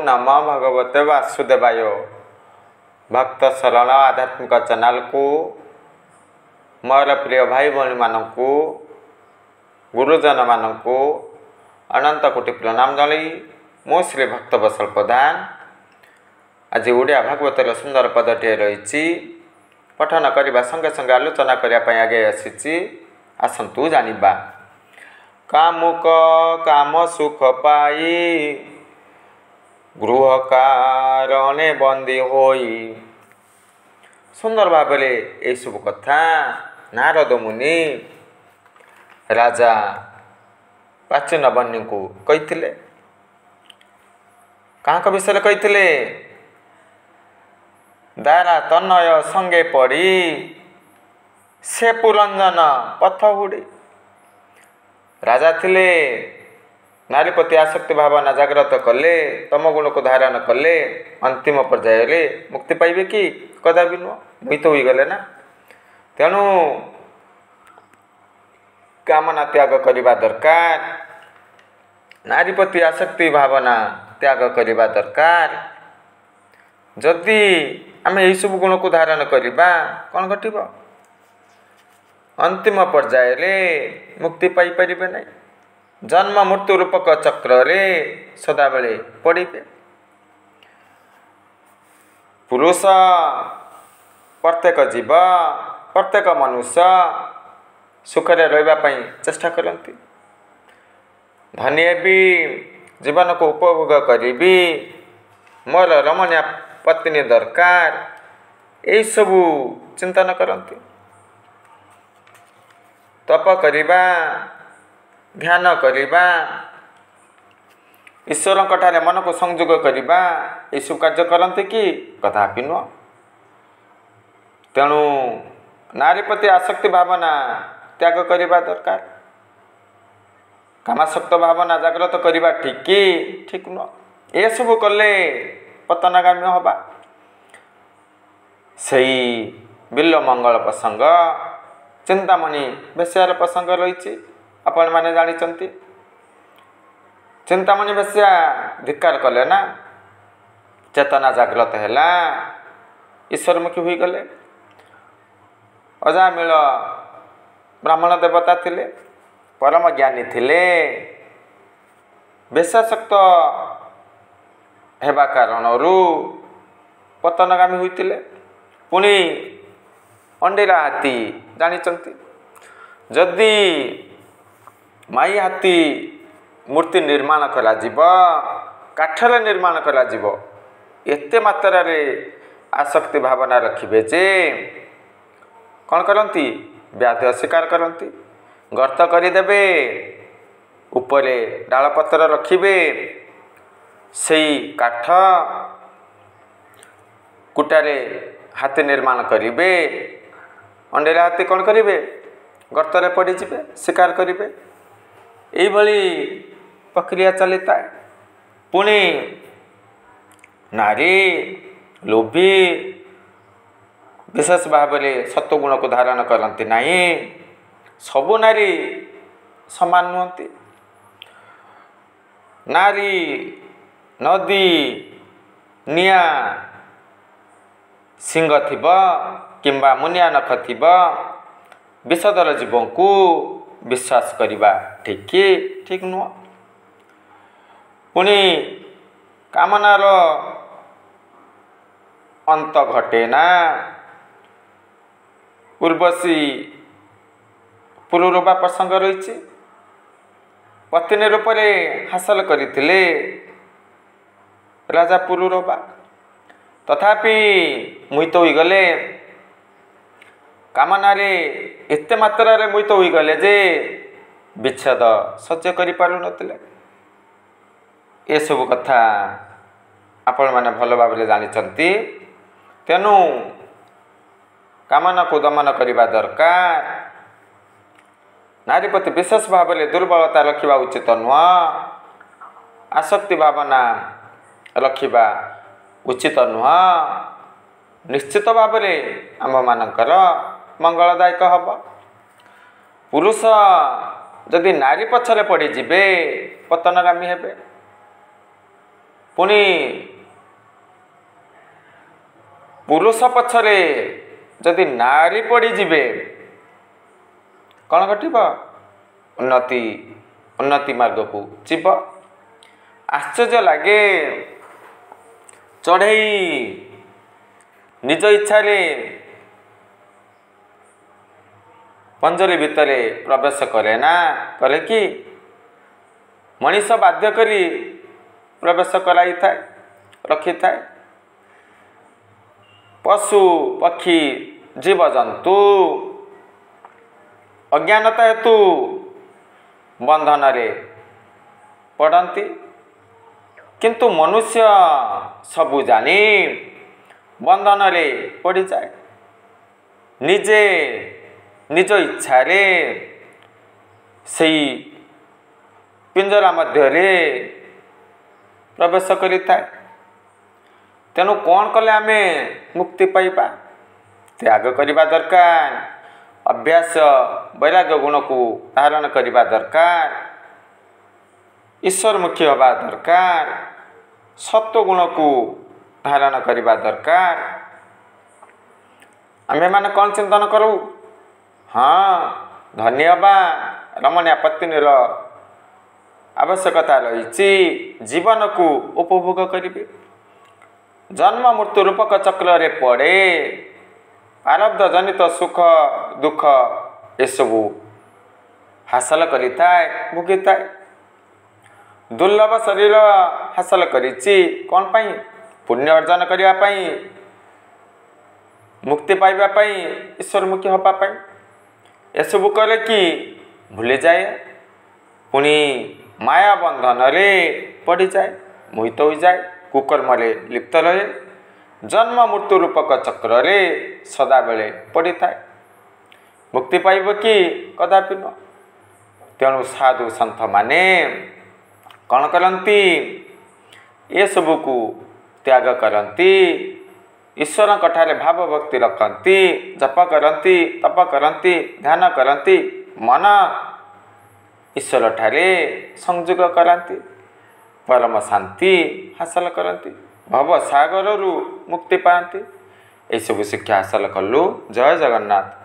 नमो भगवते वासुदेवाय। भक्त सरल आध्यात्मिक चैनल को मोर प्रिय भाई भौणी मानू गुरुजन मानू अनंत कोटि प्रणाम जनाई मो श्री भक्त बसल प्रधान आज ओडिया भागवतर सुंदर पदटे रही पठन करने संगे संगे आलोचना करने आगे आसी आसतु जानिबा। कामुक काम सुख पाई गृह कारणे बंदी होई। सुंदर भाव ये सब कथा नारद मुनि राजा प्राचीन बन्नी को कही क्या विषय कही दारा तनय संगे पड़ी से पुरंजन पथ हुड़ी। राजा थिले नारी प्रति आसक्ति भावना जागृत कले तम गुण को धारण कले अंतिम पर्याय मुक्ति पाइबे कि कदापि नुह मित हो गले ना। तेणु कामना त्याग करने दरकार नारी प्रति आसक्ति भावना त्याग करने दरकार। जदि आम यही सब गुण को धारण करवा कौन घटब अंतिम पर्याय मुक्ति पाई परिबे नहीं। जन्म मृत्यु रूपक चक्र रे सदा बेले पड़े। पुरुष प्रत्येक जीव प्रत्येक मनुष्य सुखरे रहिबा पई चेष्टा करती। धनी भी जीवन को उपभोग करी मोर रमणीय पत्नी दरकार यही सबू चिंतन करती। तप करिबा ध्यान करिबा ईश्वर ठारे मन को संयोग करिबा ये सब कार्य करते कि कदापि नुह। तेणु नारी प्रति आसक्ति भावना त्याग करने दरकार। कामासक्त भावना जागृत करवा ठीक नुह। ये सब कले पतनगामी हवा। सही बिल्ल मंगल प्रसंग चिंतामणि बेश्यार प्रसंग रही आपण मैंने जानी। चिंतामणि बेश्या धिक्कार कले ना चेतना जागृत है ईश्वरमुखी हो गले। अजामिल ब्राह्मण देवता थिले परम ज्ञानी थिले बेशासक्त हेबा कारणरू पतनगामी होइतिले। पुणी अंडीरा हाथी जानी जदि माई हाथी मूर्ति निर्माण करा काठर निर्माण करा एते मात्रा रे आसक्ति भावना रखिबे जे कौन करती व्याध स्वीकार करती। गर्त करदेवे उपरे डाल पत्र रखिबे सही काठ कुटारे हाथी निर्माण करिबे। अंडेर हाथी कौन करिबे गर्तरे पड़ीजे शिकार करिबे। यही भली प्रक्रिया चलता है। पुणी नारी लोभी विशेष भाव में सत्वगुण को धारण करती नहीं। सबु नारी समान नुहति। नारी नदी निया सिंह थिब किंबा मुनिया नख थिब विषधर जीव को विश्वास करवा ठीक नुह। पुणी कामनार अंत घटे ना। उर्वशी पुरुरवा प्रसंग रही पत्नी रूप हासिल करथिले राजा पुरुरवा तथापि मोहित हो गले। कामनारे एते मात्रा रे मोहित हो गले जे विच्छेद सह्य करि पारु नथिले। ये सब कथा आपण माने भल भाव जानी। तेणु कामना को दमन करने दरकार। नारी प्रति विशेष भाव में दुर्बलता रखा उचित नुह। आसक्ति भावना रखा उचित नुह। निश्चित भाव में आम मानकर मंगलदायक हम। पुरुष जदि नारी पछरे पड़े पतनगामी हेबे। पुणी पुरुष पछरे जदि नारी पड़ी जिबे कौन घटिब उन्नति मार्ग को जीव। आश्चर्य लगे चढ़ई निज इच्छा पंजरी भितर प्रवेश करे ना करे कि मनीष बाध्य करी प्रवेश कराई थाए रखी थाए। पशु पक्षी जीवजंतु अज्ञानता हेतु बंधन रे पड़ती, किंतु मनुष्य सबु जानी बंधन रे पड़ जाए। निजे निज इच्छा रे सही पिंजरा मध्य रे प्रवेश करिता। तेणु कौन कले आमे मुक्ति पाइबा? त्याग करने दरकार, अभ्यास वैराग्य गुण को धारण करने दरकार, ईश्वरमुखी हवा दरकार, सत्व गुण को धारण करने दरकार। आमे माने कौन चिंतन करूँ? हाँ, धन्य हवा रमणीय पत्नी आवश्यकता रही जीवन को उपभोग करेंगे। जन्म मृत्यु रूपक चक्र रे पड़े प्रारब्ध जनित सुख दुख एसबू हासिल करिता भोगिता। दुर्लभ शरीर हासिल करिछि कौन पाई? पुण्य अर्जन करिया पाई, मुक्ति पाइबा पाई, ईश्वरमुखी हवा पाई। एसबू करे कि भूली जाए, पुणी माया बंधन रे पड़ी जाए, मोहित हो जाए, कुकर्म रे लिप्त रहे, जन्म मृत्यु रूपक चक्र रे सदा बेले पड़ी थाए। मुक्ति पाइब कि कदापि न। तेणु साधु सन्थ माने कौन करती? ये सबू को त्याग करती, ईश्वर ठारे भाव भक्ति रखती, जप करती, तप करती, ध्यान करती, मन ईश्वर ठारे संयोग करती, परम शांति हासिल करती, भव सागर रु मुक्ति पाती। यह सब शिक्षा हासिल कलु। जय जगन्नाथ।